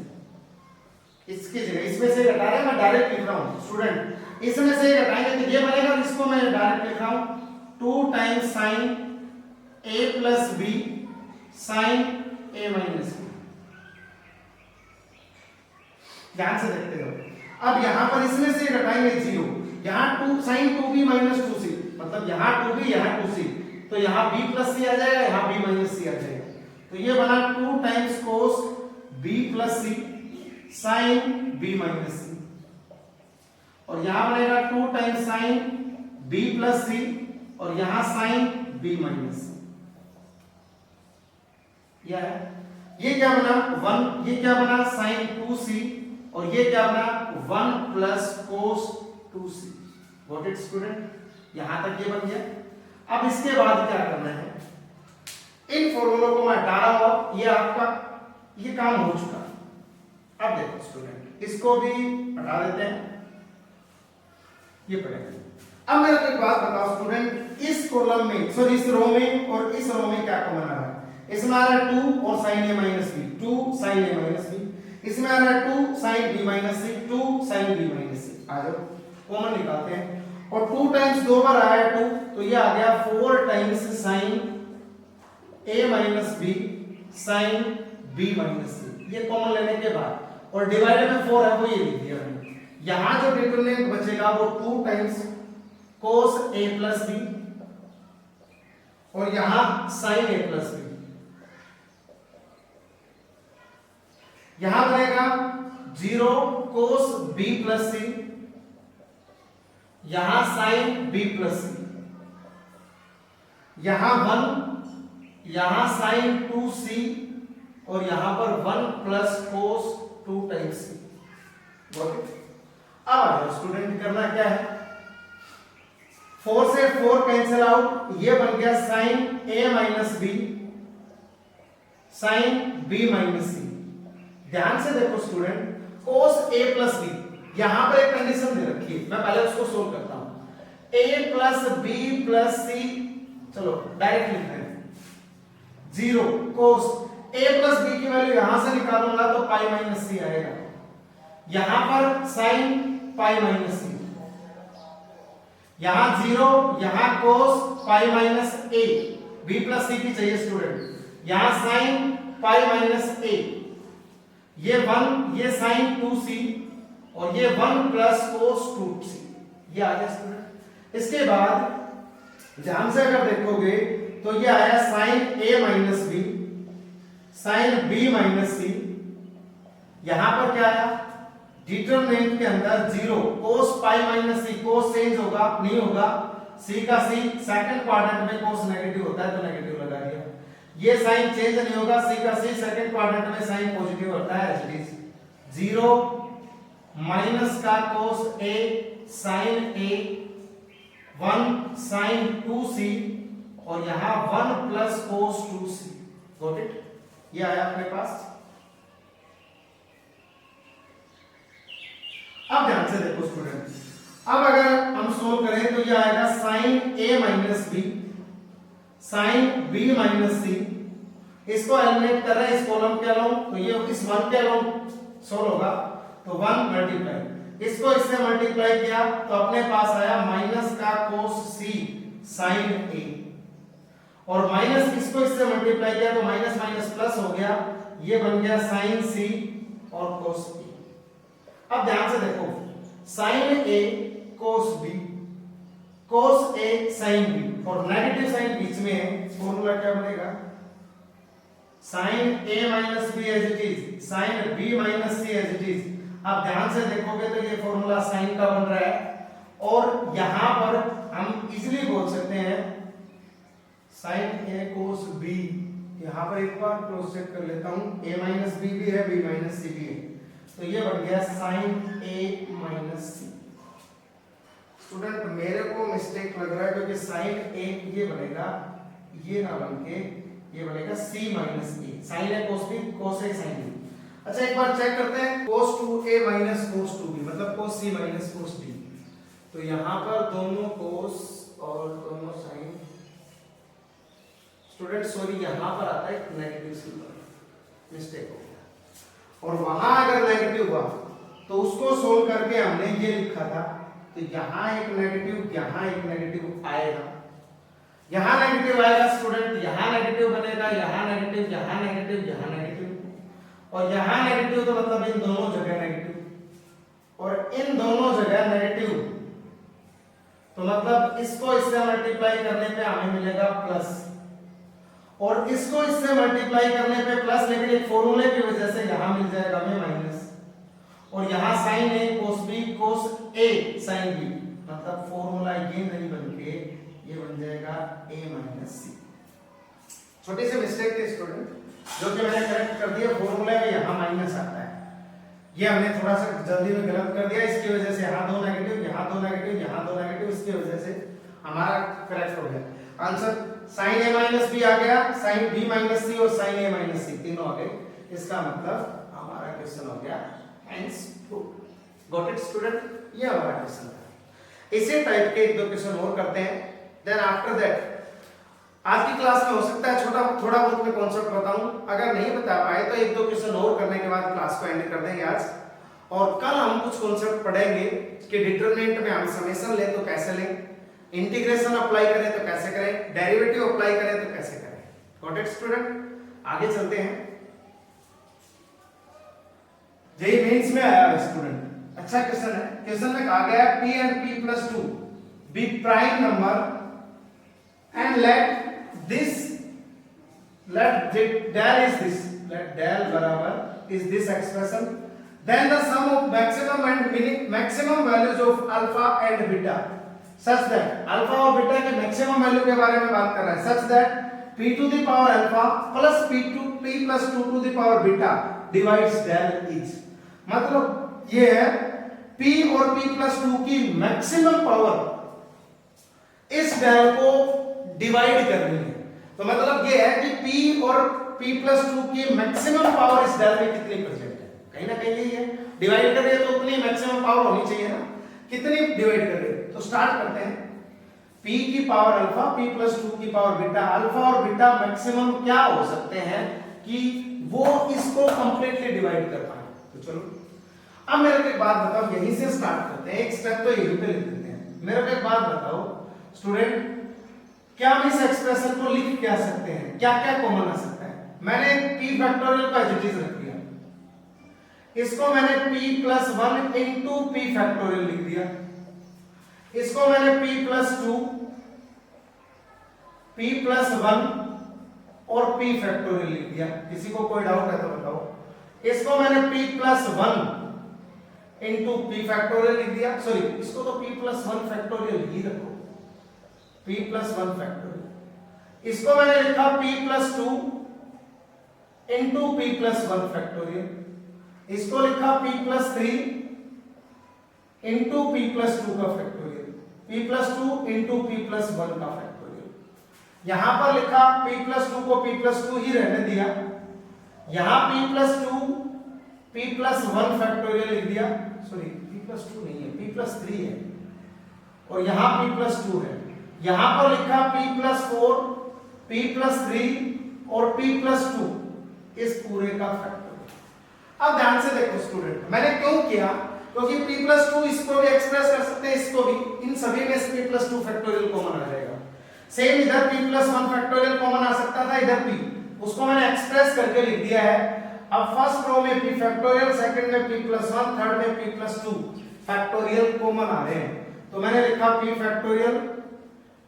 इसकी जगह, इसमें से घटा रहे हैं, मैं डायरेक्ट लिख रहा हूं स्टूडेंट, इसमें से घटाएंगे तो ये बनेगा, और इसको मैं डायरेक्ट लिख रहा हूं 2 times sin a plus b sin a minus b। ध्यान से देखते हो, अब यहां पर इसमें से घटाएंगे 0, यहां 2 sin 2b माइनस 2c, मतलब यहां 2b यहां 2c, तो यहां b प्लस c आ जाएगा, यहां b माइनस c आ जाएगा, तो ये बना 2 times cos b plus c sin b minus c, और यहां बनेगा 2 times sin b plus c, और यहां sin b माइनस c। यह है, ये क्या बना 1, ये क्या बना sin 2c, और ये क्या बना 1 plus cos 2c। Got it student, यहां तक ये बन गया। अब इसके बाद क्या करना है, इन फॉर्मूलों को मैं हटा रहा हूं, ये आपका ये काम हो चुका। अब देखो स्टूडेंट, इसको भी हटा देते हैं, ये पड़ेगा। अब मेरे को एक बात बताओ स्टूडेंट, इस कॉलम में, सॉरी इस रो में और इस रो में क्या कॉमन आ रहा है, इसमें आ रहा है 2 और sin a minus b, 2 sin a minus b, इसमें आ रहा है 2 sin b minus c, 2 sin b minus c। आ जाओ कॉमन निकालते हैं, और 2 टाइम्स 2 बार आया 2, तो ये आ गया 4 times sin a minus b sin b minus c, ये कॉमन लेने के बाद, और डिवाइडेड में 4 है, वो ये लिख दिया मैंने। यहां जो डिटरमिनेंट बचेगा वो 2 times cos a plus b, और यहां sin a प्लस b, यहां बनेगा 0 cos b प्लस c, यहां sin b प्लस c, यहां 1, यहां साइन 2c और यहां पर 1 plus cos 2 times c। Got it. अब आ जाओ स्टूडेंट, करना क्या है, 4 से 4 कैंसिल आउट, ये बन गया sine a minus B sine b minus C. ध्यान से देखो student, cos a plus b, यहां पर एक कंडीशन दे रखी है, मैं पहले उसको सोल्व करता हूं। a plus b plus c, चलो डायरेक्ट लिख रहे हैं, 0 cos a प्लस b की वैल्यू यहां से निकालूंगा तो पाई माइनस सी आएगा, यहां पर साइन पाई माइनस सी, यहां 0, यहां cos pi minus a, b plus c की चाहिए स्टूडेंट, यहां साइन पाई माइनस a, ये 1, ये साइन 2c और ये 1 प्लस कोस 2c, ये आ गया स्टूडेंट। इसके बाद ध्यान से अगर देखोगे तो ये आया sine a minus B sine b minus C, यहां पर क्या आया, डिटरमिनेंट के अंदर 0 कोस पाई माइनस सी, कोस चेंज होगा नहीं होगा, c का c सेकंड क्वाड्रेंट में कोस नेगेटिव होता है तो नेगेटिव लगा दिया, ये साइन चेंज नहीं होगा, c का c सेकंड क्वाड्रेंट में साइन पॉजिटिव होता है एज इट इज, 0 माइनस का cos a sine a, 1 sine 2c और यहां 1 plus cos 2c। Got it, ये आया अपने पास। अब ध्यान से देखो स्टूडेंट, अब अगर हम सोल्व करें तो ये आएगा sine a minus B sine b minus C, इसको एलिमिनेट कर रहे हैं इस कॉलम के अलोंग, तो ये इस 1 के अलोंग सोल्व होगा, तो 1 मल्टीप्लाई, इसको इससे मल्टीप्लाई किया तो अपने पास आया माइनस का कोस c साइन a, और माइनस इसको इससे मल्टीप्लाई किया तो माइनस माइनस प्लस हो गया, ये बन गया साइन c और कोस a। अब ध्यान से देखो, sine a cos b cos a sine b, और नेगेटिव साइन बीच में है, फॉर्मूला क्या बनेगा, sine a minus b as it is sine b minus c as it is. अब ध्यान से देखोगे तो ये फॉर्मूला साइन का बन रहा है, और यहां पर हम इजीली बोल सकते हैं साइन a कोस b, यहां पर एक बार क्रॉस चेक कर लेता हूं, a माइनस b भी है, b माइनस c भी है, तो ये बन गया sine a minus c। Student मेरे को मिस्टेक लग रहा है क्योंकि साइन a ये बनेगा, ये ना बन के ये बनेगा c minus a, sine a cos b cos a sine b। अच्छा एक बार चेक करते हैं, cos 2a minus cos 2b मतलब cos c minus cos d, तो यहां पर दोनों cos और दोनों sin, स्टूडेंट सॉरी यहां पर आता है नेगेटिव सिंबल, मिस्टेक हो गया, और वहां अगर नेगेटिव हुआ तो उसको सोल्व करके हमने ये लिखा था, तो यहां एक नेगेटिव आएगा, यहां नेगेटिव आएगा स्टूडेंट, यहां नेगेटिव बनेगा, यहां नेगेटिव, यहां नेगेटिव, यहां नेगेटिव, और यहां नेगेटिव तो मतलब इन दोनों जगह नेगेटिव, और इन दोनों जगह नेगेटिव, तो मतलब इसको इससे मल्टीप्लाई करने पे हमें मिलेगा प्लस, और इसको इससे मल्टीप्लाई करने पे प्लस, लेकिन एक फॉर्मूले की वजह से यहां मिल जाएगा हमें माइनस, और यहां sine a cos b cos a sine b, मतलब फॉर्मूला ये नहीं बनके ये बन जाएगा a माइनस c। छोटी सी मिस्टेक थी स्टूडेंट जो कि मैंने करेक्ट कर दिया, फॉर्मूला में यहां माइनस आता है, ये हमने थोड़ा सा जल्दी में गलत कर दिया, इसकी वजह से यहां 2 नेगेटिव, यहां 2 नेगेटिव, यहां 2 नेगेटिव, इसकी वजह से हमारा करेक्ट हो गया answer. Sine a minus b आ गया, साइन b माइनस c और साइन a माइनस c तीनों आ गए, इसका मतलब हमारा क्वेश्चन हो गया hence proved. Got it student, ये हमारा क्वेश्चन था। इसी टाइप के एक दो क्वेश्चन और करते हैं, देन आफ्टर दैट आज की क्लास में हो सकता है थोड़ा बहुत मैं कॉन्सेप्ट बताऊं, अगर नहीं बता पाए तो एक दो क्वेश्चन और करने के बाद क्लास को एंड कर देंगे आज, और कल हम कुछ कॉन्सेप्ट पढ़ेंगे कि डिटरमिनेंट में हम समेशन लें तो कैसे लें, इंटीग्रेशन अप्लाई करें तो कैसे करें, डेरिवेटिव अप्लाई करें तो कैसे करें। गॉट इट स्टूडेंट, आगे चलते हैं। जेईई मेंस में आया स्टूडेंट, अच्छा क्वेश्चन है, क्वेश्चन में कहा गया p and p+2 be prime number and let del बराबर is this expression, then the sum of maximum and maximum values of alpha and beta such that alpha और beta के maximum value के बारे में बात कर रहा है, such that p to the power alpha plus p plus 2 to the power beta divides del is, मतलब ये है p और p प्लस 2 की मैक्सिमम पावर इस del को डिवाइड करनी है। तो मतलब ये है कि p और p प्लस 2 की मैक्सिमम पावर इस del में कितनी प्रेजेंट है, कहीं ना कहीं यही है, डिवाइड कर रही है तो उतनी मैक्सिमम पावर होनी चाहिए ना, कितनी डिवाइड कर रही है। तो स्टार्ट करते हैं, p की पावर अल्फा p प्लस 2 की पावर बीटा, अल्फा और बीटा मैक्सिमम क्या हो सकते हैं कि वो इसको कंप्लीटली डिवाइड कर पाए। तो चलो अब मेरे को एक बात बताओ, यहीं से स्टार्ट करते हैं, एक स्टेप तो यहीं पे लिख देते हैं। मेरे को एक बात बताओ स्टूडेंट, क्या हम इस एक्सप्रेशन को लिख क्या सकते हैं, क्या क्या कॉमन आ सकता है। मैंने p फैक्टोरियल का एज इट इज रख दिया, इसको मैंने p plus 1 into p factorial लिख दिया, इसको मैंने p प्लस 2 p प्लस 1 और p फैक्टोरियल लिख दिया। किसी को कोई डाउट है तो बताओ। इसको मैंने p plus 1 into p factorial लिख दिया, सॉरी इसको तो p प्लस 1 फैक्टोरियल ही रखो, p प्लस 1 फैक्टोरियल। इसको मैंने लिखा p plus 2 into p plus 1 factorial, इसको लिखा p plus 3 into p plus 2 का factorial, p plus 2 into p plus 1 का फैक्टोरियल। यहां पर लिखा p प्लस 2 को p प्लस 2 ही रहने दिया, यहां p plus 2 p plus 1 factorial लिख दिया, सॉरी p प्लस 2 नहीं है p प्लस 3 है, और यहां p प्लस 2 है, यहां पर लिखा p प्लस 4 p प्लस 3 और p प्लस 2 इस पूरे का फैक्टोरियल। अब ध्यान से देखो स्टूडेंट, मैंने क्यों किया, क्योंकि p प्लस 2 इसको भी एक्सप्रेस कर सकते हैं, इसको भी, इन सभी में से p प्लस 2 फैक्टोरियल कॉमन आ जाएगा। सेम इधर p प्लस 1 फैक्टोरियल कॉमन आ सकता था, इधर p, उसको मैंने एक्सप्रेस करके लिख दिया है। अब फर्स्ट रो में p फैक्टोरियल, सेकंड में p प्लस 1, थर्ड में p प्लस 2 फैक्टोरियल कॉमन आ रहे हैं, तो मैंने लिखा p factorial,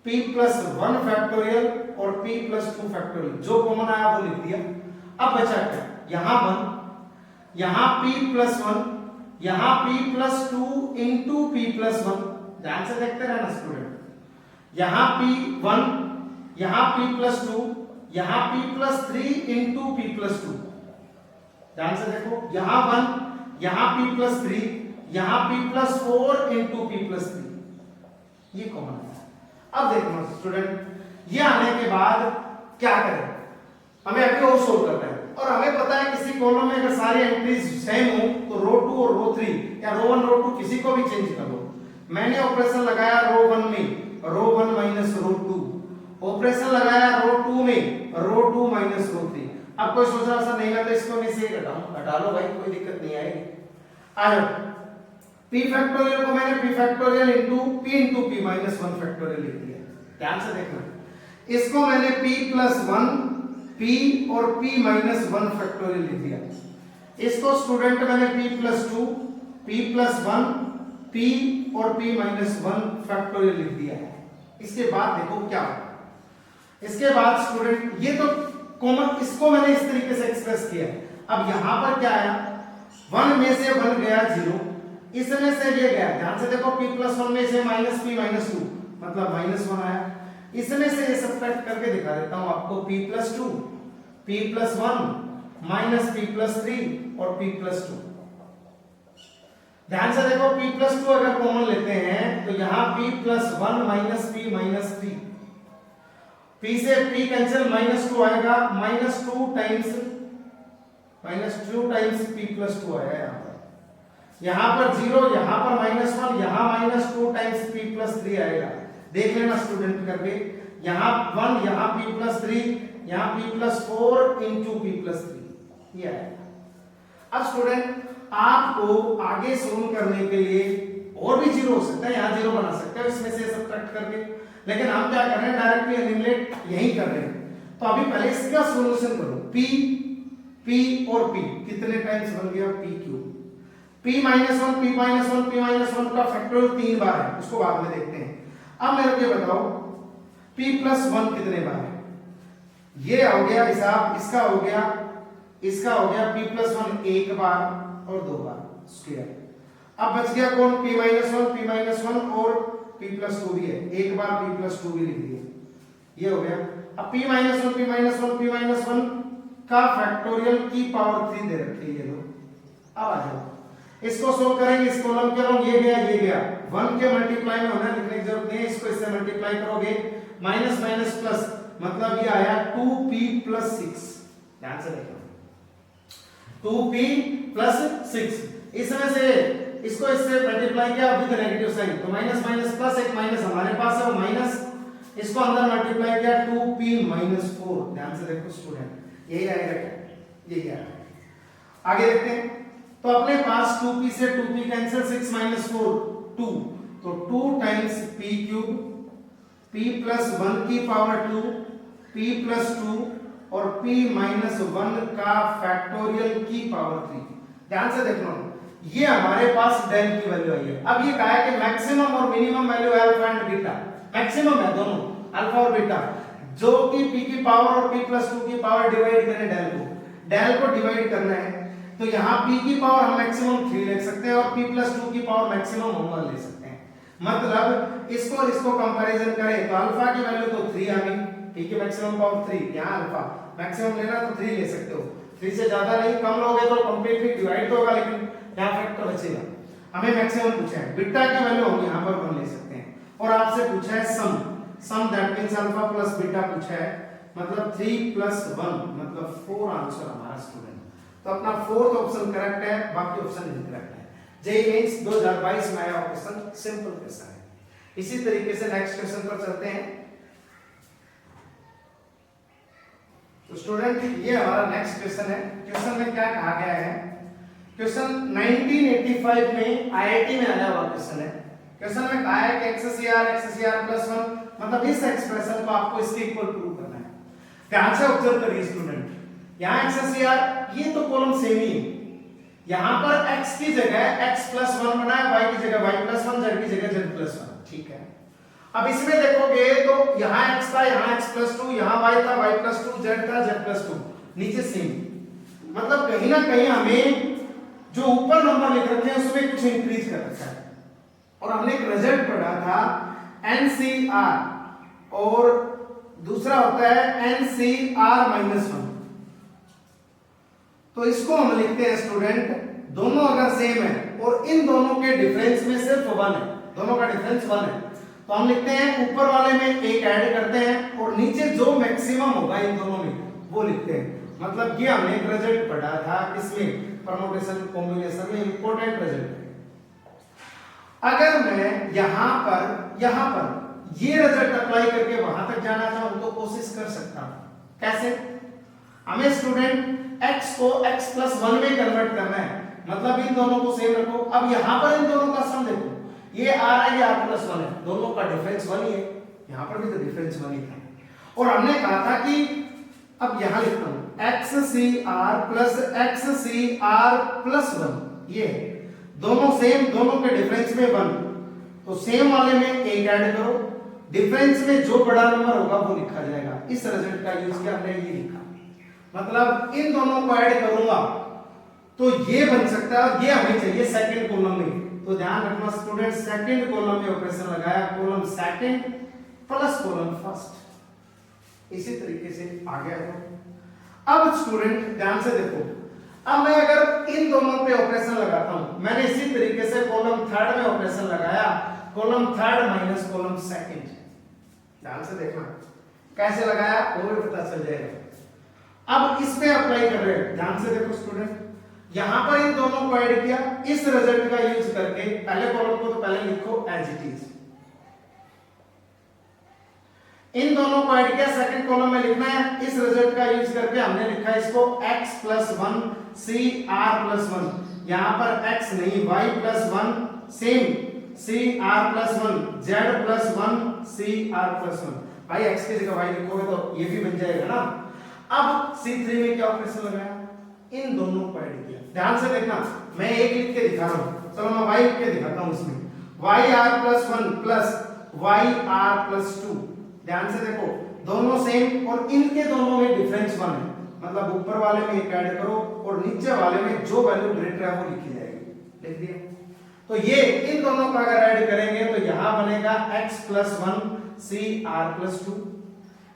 p plus 1 factorial और p प्लस 2 फैक्टोरियल, जो कॉमन आया वो लिख दिया। अब बचा क्या, यहां 1, यहां p प्लस 1, यहां p plus 2 into p plus 1, ध्यान से देखते रहना स्टूडेंट, यहां p1, यहां p प्लस 2, यहां p plus 3 into p plus 2, ध्यान से देखो, यहां 1, यहां p प्लस 3, यहां p plus 4 into p plus 3, ये कॉमन है। अब देखो स्टूडेंट, ये आने के बाद क्या करें, हमें अभी और सोल्व करना है, और हमें पता है किसी कॉलम में अगर सारी एंट्रीज सेम हो तो रो 2 और रो 3 या रो 1 रो 2 किसी को भी चेंज कर लो। मैंने ऑपरेशन लगाया रो 1 में रो 1 माइनस रो 2, ऑपरेशन लगाया रो 2 में रो 2 माइनस रो 3। अब कोई सोच रहा ऐसा नहीं करता, इसको मैं से हटा लो भाई, कोई दिक्कत नहीं आएगी। आ जाओ, p फैक्टोरियल को मैंने p factorial into p minus 1 factorial लिख दिया, ध्यान से देखना। इसको मैंने p प्लस 1 p और p माइनस 1 फैक्टोरियल लिख दिया, इसको स्टूडेंट मैंने p plus 2 p plus 1 p और p माइनस 1 फैक्टोरियल लिख दिया है। इसके बाद देखो क्या होगा, इसके बाद स्टूडेंट ये तो कॉमन, इसको मैंने इस तरीके से एक्सप्रेस किया। अब यहां पर क्या आया, 1 में से 1 गया 0, इसमें से ये गया, ध्यान से देखो p प्लस 1 में से माइनस p माइनस 2 मतलब माइनस 1 आया, इसमें से ये सब्ट्रैक्ट करके दिखा देता हूं आपको, p plus 2 p plus 1 minus p plus 3 और p प्लस 2। ध्यान से देखो p प्लस 2 अगर कॉमन लेते हैं तो यहां p plus 1 minus p minus 3, p से p कैंसिल, माइनस 2 आएगा, माइनस 2 टाइम्स p प्लस 2 आया यहां पर, यहां पर 0, यहां पर माइनस 1, यहां माइनस 2 टाइम्स p प्लस 3 आएगा। देख लेना स्टूडेंट करके, यहां 1, यहां p प्लस 3, यहां p plus 4 into p plus 3, ये आएगा। अब स्टूडेंट आपको आगे सोल्व करने के लिए और भी 0 हो सकता है, यहां 0 बना सकते हो इसमें से सब्ट्रैक्ट करके, लेकिन हम क्या कर रहे हैं, डायरेक्टली एलिमिनेट यही कर रहे हैं। तो अभी पहले इसका सॉल्यूशन करो, p और p कितने टाइम्स बन गया, p cube, p minus 1 p minus 1 p minus 1 का फैक्टोरियल 3 बार है, उसको बाद में देखते हैं। अब मेरे को बताओ p प्लस 1 कितने बार है, ये हो गया हिसाब, इसका हो गया, इसका हो गया p प्लस 1 1 बार और 2 बार स्क्वायर। अब बच गया कौन, p माइनस 1 और p+2 भी है, एक बार p+2 भी लिख दिया, ये हो गया। अब p-1 का फैक्टोरियल की पावर 3 दे रखी है ये लो। अब आ जाओ, इसको सोल्व करेंगे, इस कॉलम के अलॉन्ग ये गया 1 के मल्टीप्लाई में होना, लिखने की जरूरत नहीं है, इसको इससे मल्टीप्लाई करोगे माइनस माइनस प्लस, मतलब ये आया 2p+6। ध्यान से देखो 2p+6, इसमें से इसको इससे मल्टीप्लाई किया विद नेगेटिव साइन, तो माइनस माइनस प्लस, एक माइनस हमारे पास है वो माइनस, इसको अंदर मल्टीप्लाई किया 2p-4। ध्यान से देखो स्टूडेंट, यही आएगा क्या, यही आएगा। आगे देखते हैं, तो अपने पास 2p से 2p कैंसिल, 6 - 4 2, तो 2 टाइम्स p³ p+1 की पावर 2 p+2 और p-1 का फैक्टोरियल की पावर 3। ध्यान से देखना, ये हमारे पास डेल की वैल्यू आई है। अब ये कहा है कि मैक्सिमम और minimum value alpha and beta, maximum है दोनों अल्फा और बीटा, जो कि p की पावर और p+2 की पावर डिवाइड करें डेल को डिवाइड करना है, तो यहाँ p की पावर हम मैक्सिमम 3 ले सकते हैं और p+2 की पावर मैक्सिमम हम 1 ले सकते हैं। मतलब इसको और इसको कंपैरिजन करें तो अल्फा की वैल्यू तो 3 आ गई, p की मैक्सिमम पावर 3, यहाँ अल्फा मैक्सिमम लेना तो 3 ले सकते हो, 3 से ज्यादा नहीं, कम लोगे तो कंप्लीटली डिवाइड होगा, लेकिन यहाँ फैक्टर बचेगा। हमें मैक्सिमम पूछा है, बीटा की वैल्यू हम यहाँ पर 1 ले सकते हैं, और आपसे पूछा है sum that means alpha plus beta पूछा है, मतलब 3+1 मतलब 4 आंसर हमारा स्टूडेंट। तो अपना फोर्थ ऑप्शन करेक्ट है, बाकी ऑप्शन इनकरेक्ट है। जेईई मेंस 2022 में आया क्वेश्चन, सिंपल क्वेश्चन है। इसी तरीके से नेक्स्ट क्वेश्चन पर चलते हैं। तो स्टूडेंट ये हमारा नेक्स्ट क्वेश्चन है। क्वेश्चन में क्या कहा गया है, क्वेश्चन 1985 में आईआईटी में आया हुआ क्वेश्चन है। क्वेश्चन में कहा है कि XCR+1 मतलब इस एक्सप्रेशन को आपको इसके इक्वल प्रूव करना है। ध्यान से ऑब्जर्व करिए स्टूडेंट, यहाँ XCR ये तो कॉलम सेम ही है, यहाँ पर x की जगह x+1 बना है, y की जगह y+1, z की जगह z+1, ठीक है। अब इसमें देखोगे तो यहाँ x था, यहाँ x+2, यहाँ y था y+2, z था z+2, नीचे सेम, मतलब कहीं ना कहीं हमें जो ऊपर नंबर लिख रखे हैं उसमें कुछ इंक्रीज कर रखा है। और हमने एक रिजल्ट पढ़ा था NCR और दूसरा होता है NCR-1, तो इसको हम लिखते हैं स्टूडेंट, दोनों अगर सेम है और इन दोनों के डिफरेंस में सिर्फ 1 है, दोनों का डिफरेंस 1 है, तो हम लिखते हैं ऊपर वाले में एक ऐड करते हैं और नीचे जो मैक्सिमम होगा इन दोनों में वो लिखते हैं। मतलब ये हमने एक रिजल्ट पढ़ा था इसमें, परम्यूटेशन कॉम्बिनेशन में, इंपॉर्टेंट रिजल्ट है। अगर मैं यहाँ पर ये रिजल्ट अप्लाई करके वहां तक जाना चाहूं तो कोशिश कर सकता हूं। कैसे? हमें स्टूडेंट x को x+1 में कन्वर्ट करना है, मतलब इन दोनों को सेम रखो। अब यहाँ पर इन दोनों का सम देखो, ये r है, ये r+1 है, दोनों का डिफरेंस 1 ही है, यहाँ पर भी तो डिफरेंस 1 ही था। और हमने कहा था कि अब यहाँ लिखता हूँ XCR+XCR+1, ये दोनों सेम, दोनों के डिफरेंस में 1, तो सेम वाले में एक ऐड करो, डिफरेंस में जो बड़ा नंबर होगा वो लिखा जाएगा। इस रिजल्ट का यूज किया हमने, ये लिखा, मतलब इन दोनों को ऐड करूंगा तो ये बन सकता है, ये हमें चाहिए सेकंड कॉलम में। तो ध्यान रखना स्टूडेंट, सेकंड कॉलम में ऑपरेशन लगाया, column second plus column first, इसी तरीके से आ गया। अब स्टूडेंट ध्यान से देखो, अब मैं अगर इन दोनों पे ऑपरेशन लगाता हूं, मैंने इसी तरीके से कॉलम थर्ड में ऑपरेशन लगाया, column third minus column second. ध्यान से देखना कैसे लगाया वो भी पता चल जाएगा। अब इस पे अप्लाई कर रहे हैं, ध्यान से देखो स्टूडेंट, यहां पर इन दोनों को ऐड किया, इस रिजल्ट का यूज करके पहले कॉलम को तो पहले लिखो एज इट इज, इन दोनों को ऐड किया, सेकंड कॉलम में लिखना है, इस रिजल्ट का यूज करके हमने लिखा है इसको x+1 CR+1, यहां पर x नहीं y+1 same CR+1, z+1 CR+1, भाई x की जगह y लिखोगे तो ये भी बन जाएगा ना। अब C3 में क्या ऑपरेशन लगाया, इन दोनों को ऐड किया। ध्यान से देखना, मैं एक लिख के दिखा रहा हूं, चलो मैं y लिख के दिखाता हूं इसमें, yr+1 प्लस yr+2। ध्यान से देखो दोनों सेम और इनके दोनों में डिफरेंस 1 है, मतलब ऊपर वाले में एक ऐड करो और नीचे वाले में जो वैल्यू ग्रेटर है वो लिखी जाएगी। लिख दिया। तो ये इन दोनों को अगर ऐड करेंगे तो यहां बनेगा x plus 1 C R plus 2,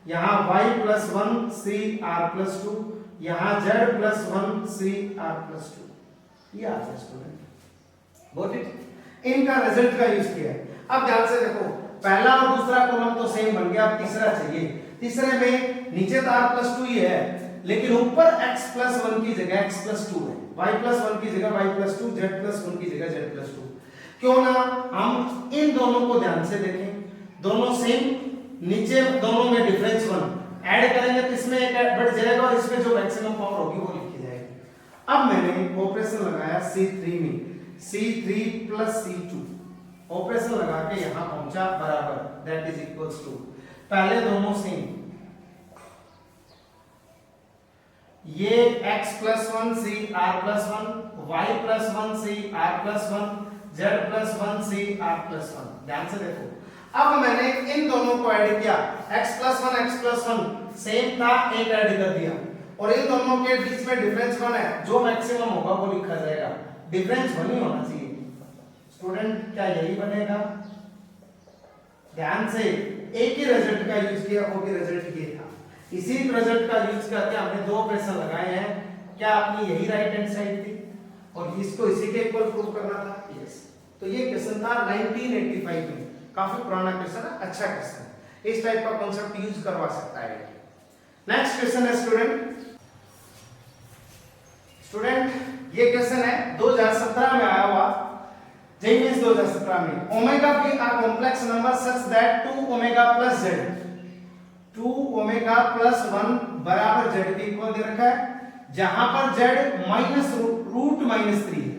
यहां y plus 1 C R plus 2, यहां z plus 1 C R plus 2। ये आ गया स्टूडेंट, गॉट इट। इनका रिजल्ट का यूज किया है। अब ध्यान से देखो, पहला और दूसरा कॉलम तो सेम बन गया, अब तीसरा चाहिए। तीसरे में नीचे तो r प्लस 2 ही है, लेकिन ऊपर x प्लस 1 की जगह x प्लस 2 है, y प्लस 1 की जगह y प्लस 2, z प्लस 1 की जगह z प्लस 2। क्यों ना हम इन दोनों को ध्यान से देखें, दोनों सेम, नीचे दोनों में डिफरेंस 1, ऐड करेंगे तो इसमें एक बढ़ जाएगा और इसमें जो मैक्सिमम पावर होगी वो लिखी जाएगी। अब मैंने ऑपरेशन लगाया C3 में, C3 प्लस C2, ऑपरेशन लगा के यहां पहुंचा बराबर, दैट इज इक्वल्स टू, पहले दोनों सेम, ये x plus 1 C R plus 1, y plus 1 C R plus 1, z plus 1 C R plus 1। ध्यान से देखो, अब मैंने इन दोनों को ऐड किया, x प्लस 1 सेम था, एक ऐड कर दिया, और इन दोनों के बीच में डिफरेंस 1 है, जो मैक्सिमम होगा वो लिखा जाएगा, डिफरेंस 1 ही होना चाहिए। स्टूडेंट क्या यही बनेगा? ध्यान से, एक ही रिजल्ट का यूज किया, वो भी रिजल्ट ये था। इसी रिजल्ट का यूज करके हमने दो ऑपरेशन लगाए हैं। क्या अपनी यही राइट हैंड साइड थी और इसको इसी के इक्वल प्रूव करना था? यस। तो ये क्वेश्चन था 1985 में, काफी पुराना क्वेश्चन है, अच्छा क्वेश्चन है, इस टाइप का कांसेप्ट यूज करवा सकता है। नेक्स्ट क्वेश्चन है स्टूडेंट ये क्वेश्चन है 2017 में आया हुआ, जेई मेंस 2017 में। Omega be our complex number such that 2 omega plus z, 2 omega plus 1 बराबर z के इक्वल दे रखा है, जहां पर z माइनस रूट माइनस 3 है।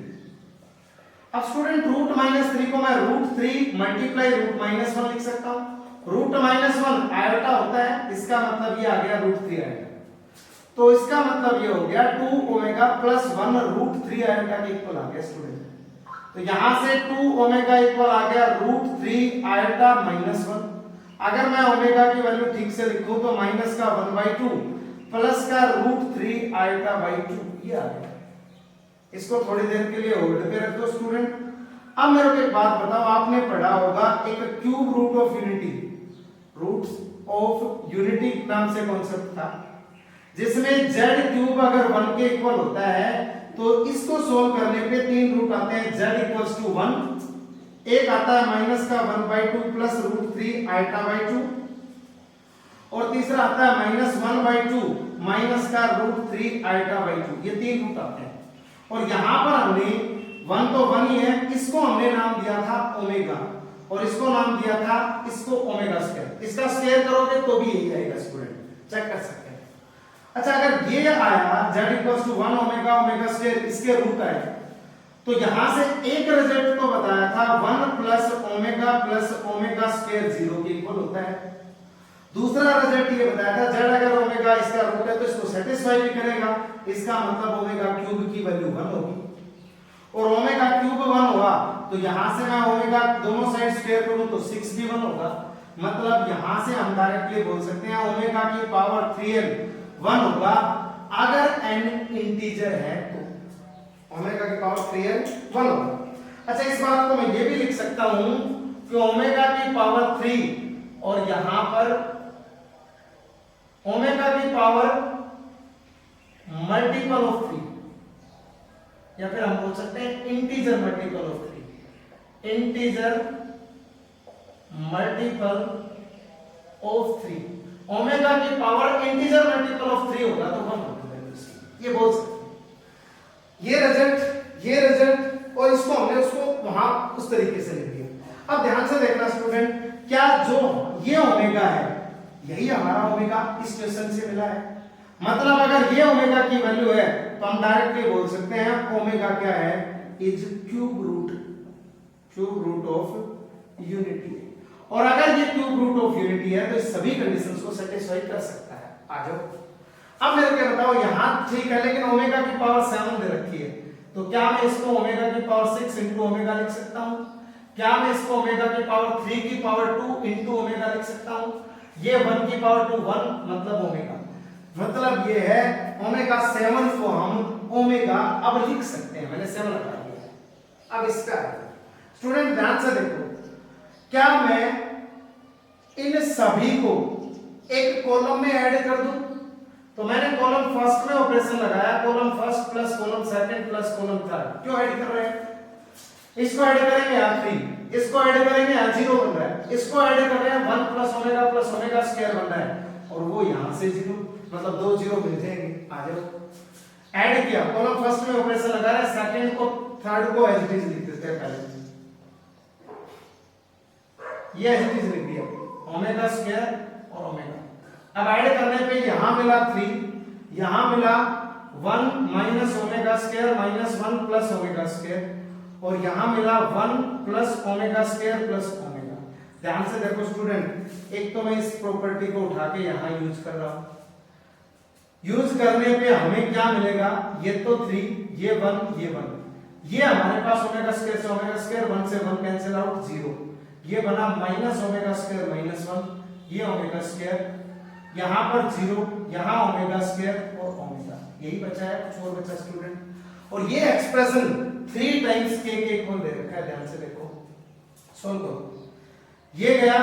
अब स्टूडेंट रूट माइनस 3 को मैं रूट 3 मल्टीप्लाई रूट माइनस 1 लिख सकता हूं। रूट माइनस 1 आयोटा होता है, इसका मतलब ये आ गया रूट 3 आयोटा, तो इसका मतलब ये हो गया 2 ओमेगा प्लस 1 रूट 3 आयोटा के इक्वल आ गया स्टूडेंट। तो यहां से 2 ओमेगा इक्वल आ गया रूट 3 आयोटा माइनस 1। अगर मैं ओमेगा की वैल्यू ठीक से लिखूं तो माइनस का 1/2 प्लस का रूट 3 आयोटा बाई 2, ये आ गया। इसको थोड़ी देर के लिए होल्ड पे रख दो स्टूडेंट। अब मेरे को एक बात बताओ, आपने पढ़ा होगा एक cube root of unity, roots of unity नाम से कॉन्सेप्ट था, जिसमें z क्यूब अगर 1 के इक्वल होता है तो इसको सोल्व करने पे 3 रूट आते हैं, z इक्वल्स टू 1, एक आता है माइनस का 1/2 प्लस रूट 3 आयोटा बाई 2, और तीसरा आता है माइनस 1/2 माइनस का रूट 3 आयोटा बाई 2। ये 3 रूट आते हैं, और यहां पर हमने 1 तो 1 ही है, इसको हमने नाम दिया था ओमेगा, और इसको नाम दिया था इसको ओमेगा स्क्वायर। इसका स्क्वायर करोगे तो भी यही आएगा स्टूडेंट, चेक कर सकते हैं। अच्छा, अगर ये आया z equals to 1 omega omega square, इसके रूट आए, तो यहां से एक रिजल्ट तो बताया था 1 प्लस ओमेगा स्क्वायर 0 के इक्वल होता है। दूसरा रिजल्ट ये बताया था z अगर ओमेगा इसका रूट है तो इसको सेटिस्फाई भी करेगा, इसका मतलब ओमेगा क्यूब की वैल्यू 1 होगी, और ओमेगा क्यूब 1 हुआ तो यहां से मैं ओमेगा दोनों साइड स्क्वायर करूं तो 6 भी 1 होगा। मतलब यहां से हम डायरेक्टली बोल सकते हैं ओमेगा की पावर 3n 1 होगा अगर n इंटीजर है तो, ओमेगा की पावर 3n 1 होगा। अच्छा, इस बात को मैं ये भी लिख सकता हूं कि ओमेगा की पावर 3 और यहां पर ओमेगा की पावर मल्टीपल ऑफ 3, या फिर हम बोल सकते हैं integer multiple of 3, integer multiple of 3। Omega की पावर इंटीजर मल्टीपल ऑफ 3 होगा तो 1 होगा, ये बोल सकते हैं। ये रिजल्ट और इसको हमने उसको वहां उस तरीके से लिख दिया। अब ध्यान से देखना स्टूडेंट, क्या जो ये ओमेगा है यही हमारा ओमेगा इस क्वेश्चन से मिला है। मतलब अगर ये ओमेगा की वैल्यू है तो हम डायरेक्टली बोल सकते हैं ओमेगा क्या है, is cube root of unity. और अगर ये क्यूब रूट ऑफ यूनिटी है तो इस सभी कंडीशंस को सेटिस्फाई कर सकता है। आ जाओ, अब मेरे को बताओ, यहां ठीक है लेकिन ओमेगा की पावर 7 दे रखी है, तो क्या मैं इसको ओमेगा की पावर 6 इनटू ओमेगा लिख सकता हूं? क्या मैं इसको ओमेगा की पावर 3 की पावर 2 इनटू ओमेगा लिख सकता हूं? ये 1 की पावर 2 1 मतलब ओमेगा, मतलब ये है ओमेगा 7 को हम ओमेगा अब लिख सकते हैं, मैंने 7 लगा दिया। अब इसका स्टूडेंट ध्यान से देखो, क्या मैं इन सभी को एक कॉलम में ऐड कर दूं? तो मैंने कॉलम फर्स्ट में ऑपरेशन लगाया, column first plus column second plus column third. क्यों ऐड कर रहे हैं? इसको ऐड करेंगे यहाँ 3, इसको ऐड करेंगे यहाँ 0 बन रहा है, इसको ऐड कर रहे हैं 1 प्लस ओमेगा स्क्वायर बन रहा है, और वो यहाँ से 0, मतलब 2 0 मिल जाएंगे। आ जाओ, ऐड किया, कॉलम फर्स्ट में ऑपरेशन लगा रहे हैं, सेकंड को थर्ड को एज इट इज लिख देते हैं पहले, ये एज इट इज लिख दिया, ओमेगा स्क्वायर और ओमेगा। अब ऐड करने पे यहां मिला 3, यहां मिला 1 minus omega square minus 1 plus omega square, और यहां मिला 1 plus omega square plus omega. ध्यान से देखो स्टूडेंट, एक तो मैं इस प्रॉपर्टी को उठा के यहां यूज कर रहा हूं, यूज करने पे हमें क्या मिलेगा, ये तो 3, ये 1, ये हमारे पास ओमेगा स्क्वायर से ओमेगा स्क्वायर, 1 से 1 कैंसिल आउट 0, ये बना माइनस ओमेगा स्क्वायर माइनस 1, ये ओमेगा स्क्वायर, यहां पर 0, यहां ओमेगा स्क्वायर और ओमेगा, यही बचा है, कुछ और बचा स्टूडेंट। और ये एक्सप्रेशन 3 टाइम्स k के इक्वल दे रखा है, ध्यान से देखो, सॉल्व करो, ये गया,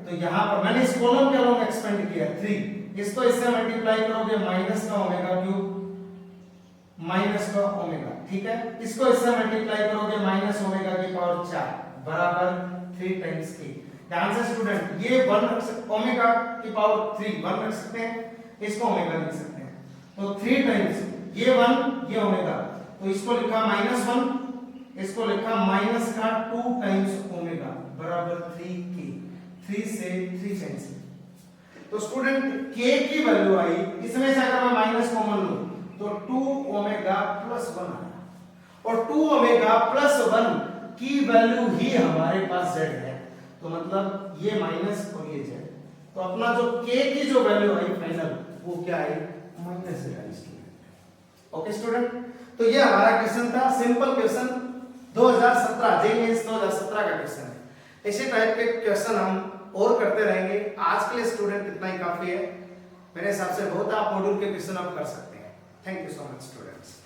तो यहां पर मैंने इस कॉलम के अलोंग एक्सपेंड किया 3, इसको इससे मल्टीप्लाई करोगे माइनस का ओमेगा क्यूब माइनस का ओमेगा, ठीक है, इसको इससे मल्टीप्लाई करोगे माइनस ओमेगा की पावर 4 बराबर 3 टाइम्स k। ध्यान से स्टूडेंट, ये 1 रख सकते, ओमेगा की पावर 3 1 रख सकते हैं, इसको ओमेगा लिख सकते हैं, तो 3 टाइम्स ये 1 ये ओमेगा, तो इसको लिखा -1, इसको लिखा माइनस का 2 टाइम्स ओमेगा बराबर 3k, 3 से 3 कैंसिल, तो स्टूडेंट k की वैल्यू आई, इसमें से अगर मैं माइनस कॉमन लूं तो 2 ओमेगा प्लस 1 आया, और 2 ओमेगा प्लस 1 की वैल्यू ही हमारे पास z है, तो मतलब ये माइनस और ये z, तो अपना जो k की जो वैल्यू आई फाइनल वो क्या आई, minus z I student. Okay student, तो ये हमारा क्वेश्चन था, सिंपल क्वेश्चन 2017 जेईई मेंस 2017 का क्वेश्चन है। इसी टाइप के क्वेश्चन हम और करते रहेंगे। आज के लिए स्टूडेंट इतना ही काफी है, मेरे हिसाब से बहुत आप मॉड्यूल के क्वेश्चन आप कर सकते हैं। Thank you so much students.